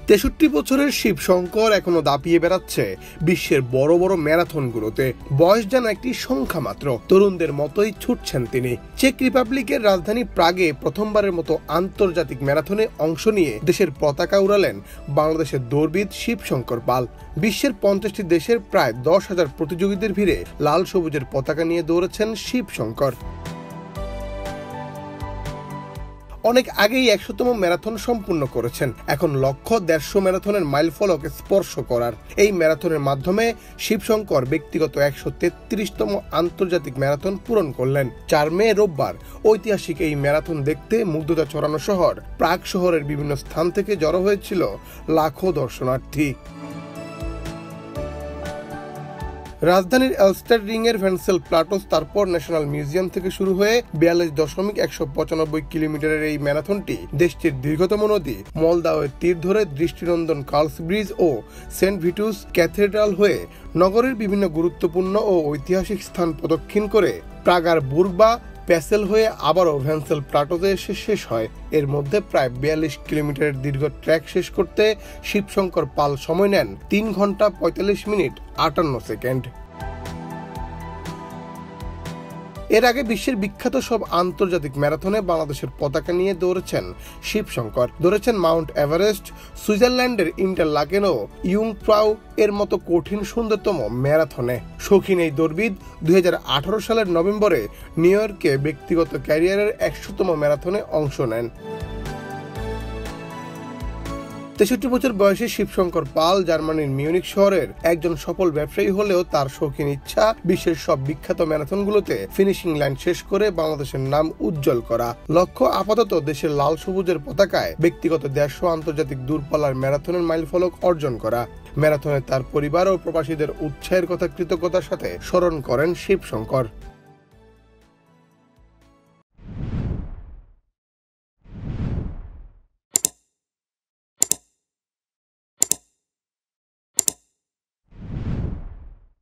৬৩ বছরের শিবশঙ্কর এখনো দাপিয়ে বেড়াচ্ছে বিশ্বের বড় বড় ম্যারাথনগুলোতে। বয়স যেন একটি সংখ্যা মাত্র, তরুণদের মতোই ছুটছেন তিনি। চেক রিপাবলিকের রাজধানী প্রাগে প্রথমবারের মতো আন্তর্জাতিক ম্যারাথনে অংশ নিয়ে দেশের পতাকা উড়ালেন বাংলাদেশের দৌড়বিদ শিবশঙ্কর পাল। বিশ্বের ৫০টি দেশের প্রায় ১০,০০০ প্রতিযোগীদের ভিড়ে লাল সবুজের পতাকা নিয়ে দৌড়েছেন শিবশঙ্কর। অনেক আগেই ১০০তম ম্যারাথন সম্পূর্ণ করেছেন। এখন লক্ষ্য ১৫০ ম্যারাথনের মাইলফলক স্পর্শ করার। এই ম্যারাথনের মাধ্যমে শিবশঙ্কর ব্যক্তিগত ১৩৩তম আন্তর্জাতিক ম্যারাথন পূরণ করলেন। ৪ মে রোববার ঐতিহাসিক এই ম্যারাথন দেখতে মুগ্ধতা ছড়ানো শহর প্রাগ শহরের বিভিন্ন স্থান থেকে জড়ো হয়েছিল লাখো দর্শনার্থী। রাজধানীর এলস্টার রিং এর ভেন্সেল প্লাটোস, তারপর ন্যাশনাল মিউজিয়াম থেকে শুরু হয়ে ৪২.১৯৫ কিলোমিটারের এই ম্যারাথনটি দেশটির দীর্ঘতম নদী মলদাওয়ের তীর ধরে দৃষ্টিনন্দন কার্লস ব্রিজ ও সেন্ট ভিটুস ক্যাথেড্রাল হয়ে নগরের বিভিন্ন গুরুত্বপূর্ণ ও ঐতিহাসিক স্থান প্রদক্ষিণ করে প্রাগার বুর্গ বা প্যাসেল হয়ে আবারও ভেন্সেল প্লাটোতে এসে শেষ হয়। এর মধ্যে প্রায় ৪২ কিলোমিটারের দীর্ঘ ট্র্যাক শেষ করতে শিবশঙ্কর পাল সময় নেন ৩ ঘন্টা ৪৫ মিনিট ৫৮ সেকেন্ড। এর আগে বিশ্বের বিখ্যাত সব আন্তর্জাতিক ম্যারাথনে বাংলাদেশের পতাকা নিয়ে দৌড়েছেন শিবশঙ্কর। দৌড়েছেন মাউন্ট এভারেস্ট, সুইজারল্যান্ডের ইন্টারলাকেন ও ইয়ুংফ্রাউ এর মতো কঠিন সুন্দরতম ম্যারাথনে। শৌখিন এই দৌড়বিদ ২০১৮ সালের নভেম্বরে নিউ ইয়র্কে ব্যক্তিগত ক্যারিয়ারের ১০০তম ম্যারাথনে অংশ নেন। ৬৩ বছর বয়সী শিবশঙ্কর পাল জার্মানির মিউনিক শহরের একজন সফল ব্যবসায়ী হলেও তার শৌখিন ইচ্ছা বিশ্বের সব বিখ্যাত ম্যারাথনগুলোতে ফিনিশিং লাইন শেষ করে বাংলাদেশের নাম উজ্জ্বল করা। লক্ষ্য আপাতত দেশের লাল সবুজের পতাকায় ব্যক্তিগত ১৫০ আন্তর্জাতিক দূরপাল্লার ম্যারাথনের মাইলফলক অর্জন করা। ম্যারাথনে তার পরিবার ও প্রবাসীদের উৎসাহের কথা কৃতজ্ঞতার সাথে স্মরণ করেন শিবশঙ্কর।